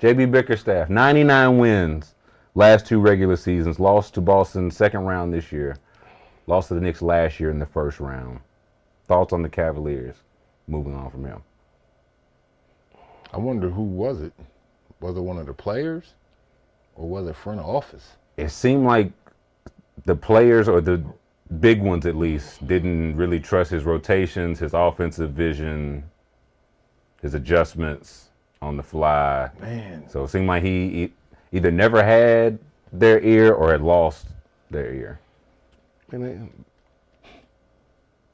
JB Bickerstaff, 99 wins, last 2 regular seasons. Lost to Boston second round this year. Lost to the Knicks last year in the first round. Thoughts on the Cavaliers moving on from him? I wonder who was it? Was it one of the players or was it front office? It seemed like the players, or the big ones at least, didn't really trust his rotations, his offensive vision, his adjustments on the fly. Man. So it seemed like he either never had their ear or had lost their ear. And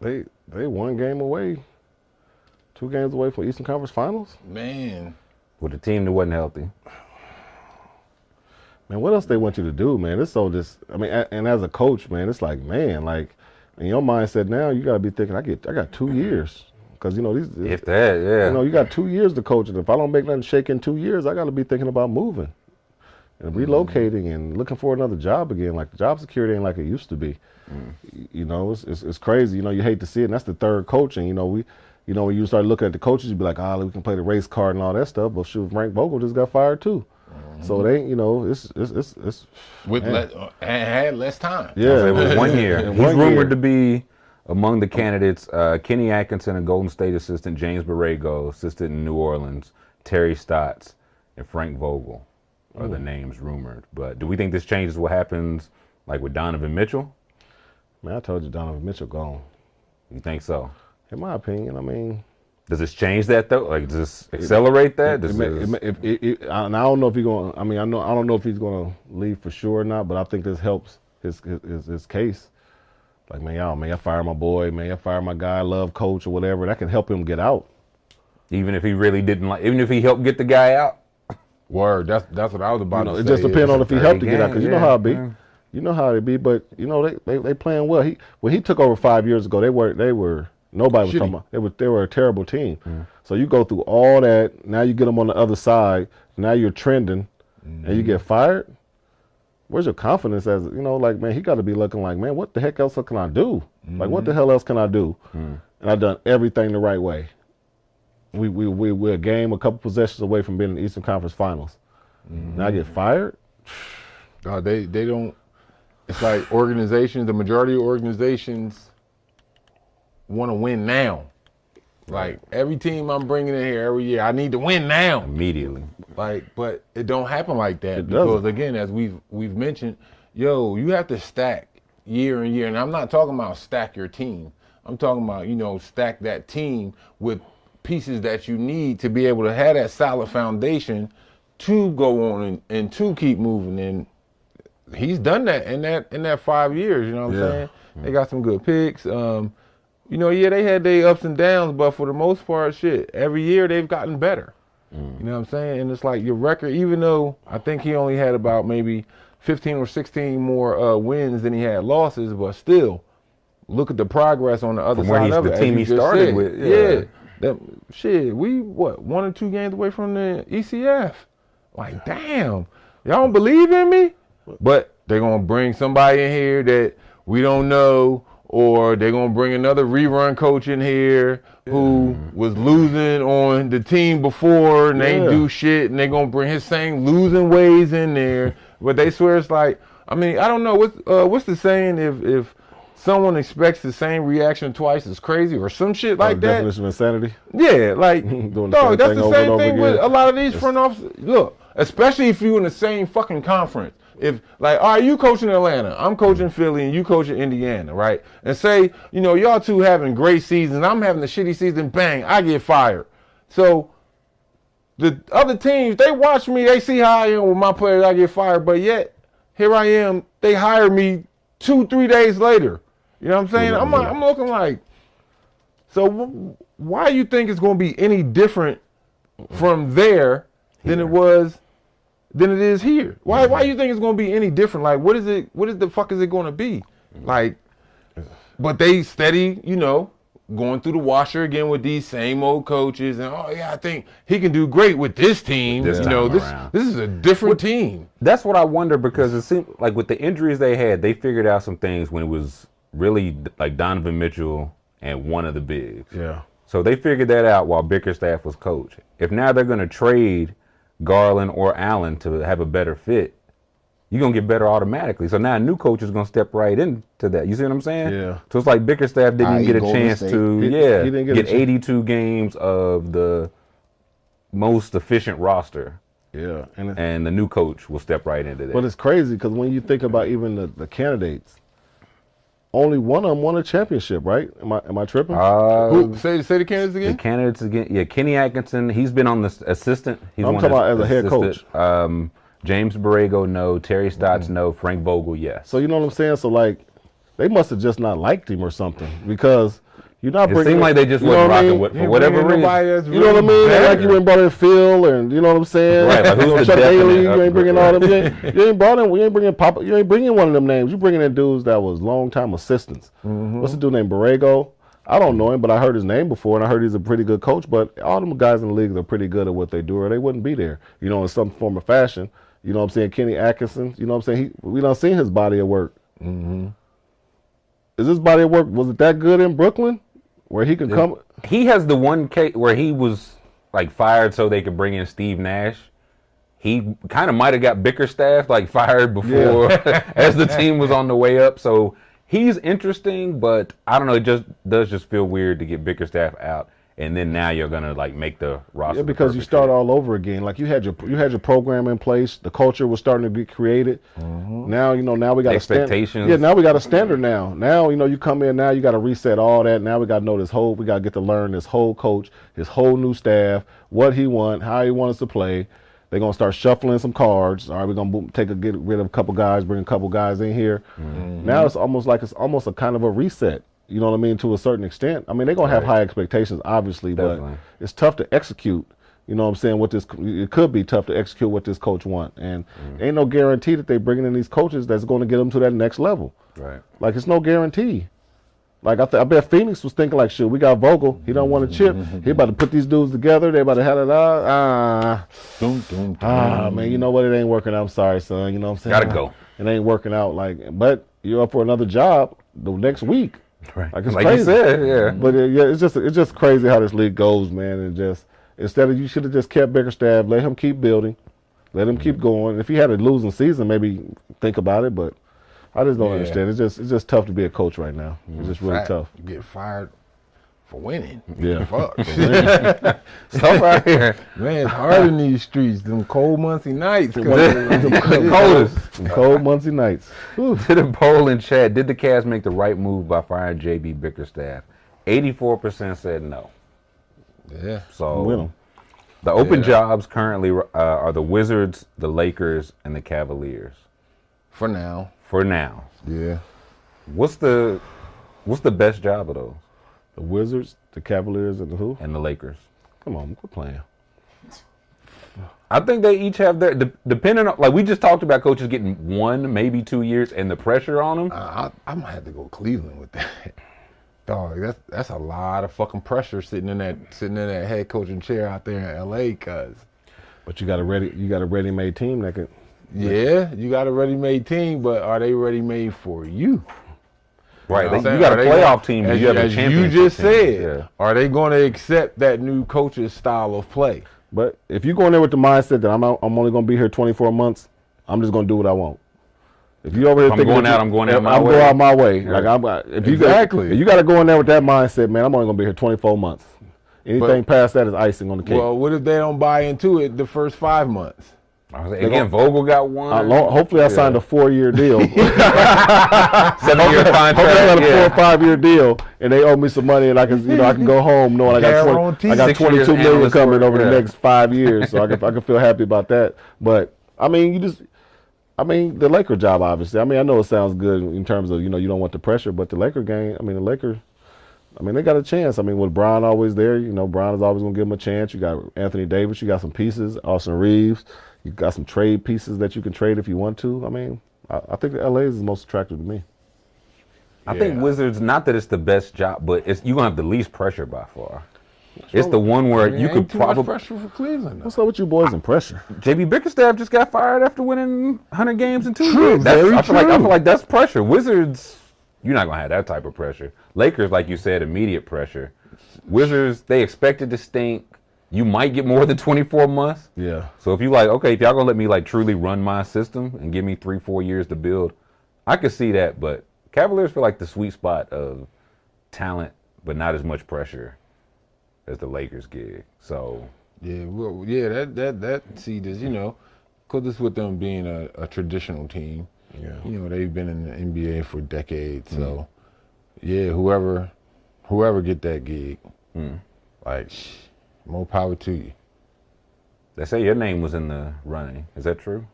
they 1 game away, 2 games away from Eastern Conference Finals. Man. With a team that wasn't healthy. Man, what else they want you to do, man? It's so just, I mean, and as a coach, man, it's like, man, like, in your mindset now, you got to be thinking, I got 2 years. Because, you know, if that, yeah. You know, you got 2 years to coach, and if I don't make nothing shake in 2 years, I got to be thinking about moving and relocating and looking for another job again. Like, the job security ain't like it used to be. You know, it's crazy. You know, you hate to see it, and that's the 3rd coach. And, you know, when you start looking at the coaches, you be like, we can play the race card and all that stuff. But shoot, Frank Vogel just got fired too. So it ain't, you know, it's with had less time. Yeah, it was 1 year. He's rumored to be among the candidates: Kenny Atkinson, a Golden State assistant; James Borrego, assistant in New Orleans; Terry Stotts, and Frank Vogel are the names rumored. But do we think this changes what happens, like with Donovan Mitchell? Man, I told you Donovan Mitchell gone. You think so? In my opinion, I mean. Does this change that though? Like, does this accelerate that? And I don't know if he's going. I mean, I don't know if he's going to leave for sure or not. But I think this helps his case. Like, man, y'all fire my boy, man, y'all fire my guy, love coach or whatever. That can help him get out. Even if he really didn't like, even if he helped get the guy out. Word. That's what I was about to say. It just depends on if he helped to get out, because you know how it be. Yeah. You know how it be. But you know they playing well. When he took over 5 years ago, they were. Nobody was talking about. They were a terrible team. So you go through all that. Now you get them on the other side. Now you're trending, and you get fired. Where's your confidence? As you know, like, man, he got to be looking like, man, what the heck else can I do? Like, what the hell else can I do? And I've done everything the right way. We're a game, a couple possessions away from being in the Eastern Conference Finals. Now I get fired. They don't. It's like organizations. The majority of organizations want to win now. Like, every team I'm bringing in here every year, I need to win now. Immediately. Like, but it don't happen like that. It because doesn't. again, as we've mentioned, you have to stack year and year. And I'm not talking about stack your team. I'm talking about, stack that team with pieces that you need to be able to have that solid foundation to go on and to keep moving. And he's done that in that 5 years, you know what I'm saying? They got some good picks. They had their ups and downs, but for the most part, every year they've gotten better. You know what I'm saying? And it's like your record, even though I think he only had about maybe 15 or 16 more wins than he had losses, but still, look at the progress on the other side of it. The team he started with. We 1 or 2 games away from the ECF. Like, damn, y'all don't believe in me? But they're going to bring somebody in here that we don't know, or they're going to bring another rerun coach in here who was losing on the team before and they do shit, and they're going to bring his same losing ways in there. But they swear it's like, I mean, I don't know, what's the saying if someone expects the same reaction twice as crazy or some shit like that? Definition of insanity? Yeah, like, dog, that's the same thing with a lot of these front offices. Look, especially if you're in the same fucking conference. If, like, all right, you coaching Atlanta, I'm coaching Philly, and you coaching Indiana, right? And say, y'all two having great seasons, I'm having a shitty season, bang, I get fired. So the other teams, they watch me, they see how I am with my players, I get fired, but yet, here I am, they hire me 2-3 days later. You know what I'm saying? I'm looking like, so why do you think it's going to be any different from there than than it is here? Why do you think it's going to be any different? Like, what the fuck is it going to be? Like, but they steady, going through the washer again with these same old coaches, and I think he can do great with this team. This is a different team. That's what I wonder, because it seemed like with the injuries they had, they figured out some things when it was really like Donovan Mitchell and one of the bigs. Yeah. So they figured that out while Bickerstaff was coach. If now they're going to trade Garland or Allen to have a better fit, you're going to get better automatically. So now a new coach is going to step right into that. You see what I'm saying? Yeah. So it's like Bickerstaff didn't get a chance to he didn't get 82 games of the most efficient roster. Yeah. And the new coach will step right into that. But it's crazy because when you think about even the candidates, only one of them won a championship, right? Am I tripping? Who, say the candidates again? The candidates again. Yeah, Kenny Atkinson. He's been on the assistant. I'm talking about as a head coach. James Borrego, no. Terry Stotts, no. Frank Vogel, yes. So you know what I'm saying? So like, they must have just not liked him or something because you're not bringing. It seemed like they just wasn't rocking with for whatever reason. You know what I mean? Like you ain't brought in Phil, and you know what I'm saying? Right. Like who's the Chuck Daly, you ain't bringing all them. You ain't brought in. You ain't bringing Papa. You ain't bringing one of them names. You bringing in dudes that was long-time assistants. What's the dude named Borrego? I don't know him, but I heard his name before, and I heard he's a pretty good coach. But all them guys in the league are pretty good at what they do, or they wouldn't be there. You know, in some form or fashion. You know what I'm saying? Kenny Atkinson. You know what I'm saying? We done seen his body of work. Is his body of work, was it that good in Brooklyn? Where he can come? He has the one case where he was like fired so they could bring in Steve Nash. He kind of might have got Bickerstaff like fired before as the team was on the way up. So he's interesting, but I don't know. It does just feel weird to get Bickerstaff out. And then now you're gonna like make the roster. Yeah, because you start all over again. Like you had your program in place. The culture was starting to be created. Now now we got expectations. Now we got a standard. Now you come in. Now you got to reset all that. Now we got to know this whole. We got to get to learn this whole coach, his whole new staff, what he want, how he wants to play. They're gonna start shuffling some cards. All right, we're gonna get rid of a couple guys, bring a couple guys in here. Now it's almost a kind of a reset. You know what I mean? To a certain extent. I mean, they're going to have high expectations, obviously, but it's tough to execute. You know what I'm saying? It could be tough to execute what this coach wants. And ain't no guarantee that they're bringing in these coaches that's going to get them to that next level. Right. Like, it's no guarantee. Like, I bet Phoenix was thinking like, shit, we got Vogel. He don't want to chip. He about to put these dudes together. They about to have it out. Man, you know what? It ain't working out. I'm sorry, son. You know what I'm saying? Gotta go. It ain't working out. But you're up for another job the next week. Right. Like it's like crazy. You said, yeah. But it's just crazy how this league goes, man. And just instead of you should have just kept Bickerstaff, let him keep building, let him keep going. If he had a losing season, maybe think about it. But I just don't understand. It's just tough to be a coach right now. It's just really tough. You get fired for winning. Yeah. Fuck. Stuff out here. Man, it's hard in these streets. Them cold Muncie nights. Cold Muncie nights. Did a poll in chat. Did the Cavs make the right move by firing JB Bickerstaff? 84% said no. Yeah. So the open jobs currently are the Wizards, the Lakers, and the Cavaliers. For now. Yeah. What's the best job of those? The Wizards, the Cavaliers, and the who? And the Lakers. Come on, quit playing. I think they each have their, depending on, like we just talked about coaches getting 1, maybe 2 years and the pressure on them. I might have to go Cleveland with that. Dog, that's a lot of fucking pressure sitting in that head coaching chair out there in LA, cuz. But you got a ready-made team that can. Yeah, you got a ready-made team, but are they ready-made for you? Right, you got a playoff team. As you just said, are they going to accept that new coach's style of play? But if you go in there with the mindset that I'm only going to be here 24 months, I'm just going to do what I want. If you over here thinking I'm going out my way. I'm going out my way. Like if you got to go in there with that mindset, man, I'm only going to be here 24 months. Anything past that is icing on the cake. Well, what if they don't buy into it the first 5 months? Vogel got 1. Hopefully, I signed a 4-year deal. 7-year contract. Hopefully, I got a 4 or 5 year deal, and they owe me some money, and I can go home knowing I got 22 million coming over the next 5 years, so I can feel happy about that. But I mean, the Laker job, obviously. I mean, I know it sounds good in terms of you don't want the pressure, but the Laker game. I mean, the Lakers. I mean, they got a chance. I mean, with Bron always there, Bron is always going to give them a chance. You got Anthony Davis. You got some pieces. Austin Reeves. You got some trade pieces that you can trade if you want to. I mean, I think the LA is the most attractive to me. I think Wizards, not that it's the best job, but you're going to have the least pressure by far. It's the one where you could probably... pressure for Cleveland. What's up with you boys and pressure? JB Bickerstaff just got fired after winning 100 games in 2 years. I feel like that's pressure. Wizards, you're not going to have that type of pressure. Lakers, like you said, immediate pressure. Wizards, they expected to stink. you might get more than 24 months. Yeah. So if you like, okay, if y'all gonna let me like truly run my system and give me 3-4 years to build, I could see that. But Cavaliers feel like the sweet spot of talent, but not as much pressure as the Lakers gig. So yeah, well, yeah, that see this, you know, because it's with them being a traditional team. Yeah. You know, they've been in the NBA for decades. So yeah, whoever get that gig, like, more power to you. they say your name was in the running. Is that true?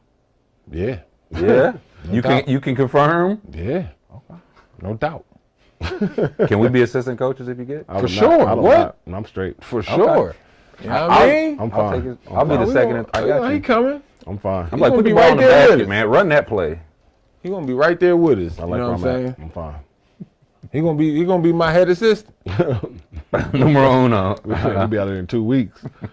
Yeah. Yeah. No You can confirm. Yeah. Okay. No doubt. Can we be assistant coaches if you get? For sure. What? I'm straight. For sure. Okay. You know what I mean? I'm I'll fine. take it. I'll be the second. I got He you. coming. I'm fine. I'm like, gonna put the be ball right in the there with basket, us. man. Run that play. He gonna be right there with us. I You like know where what I'm I'm saying? at. I'm fine. He gonna be my head assistant. Numero uno. He'll be out there in 2 weeks.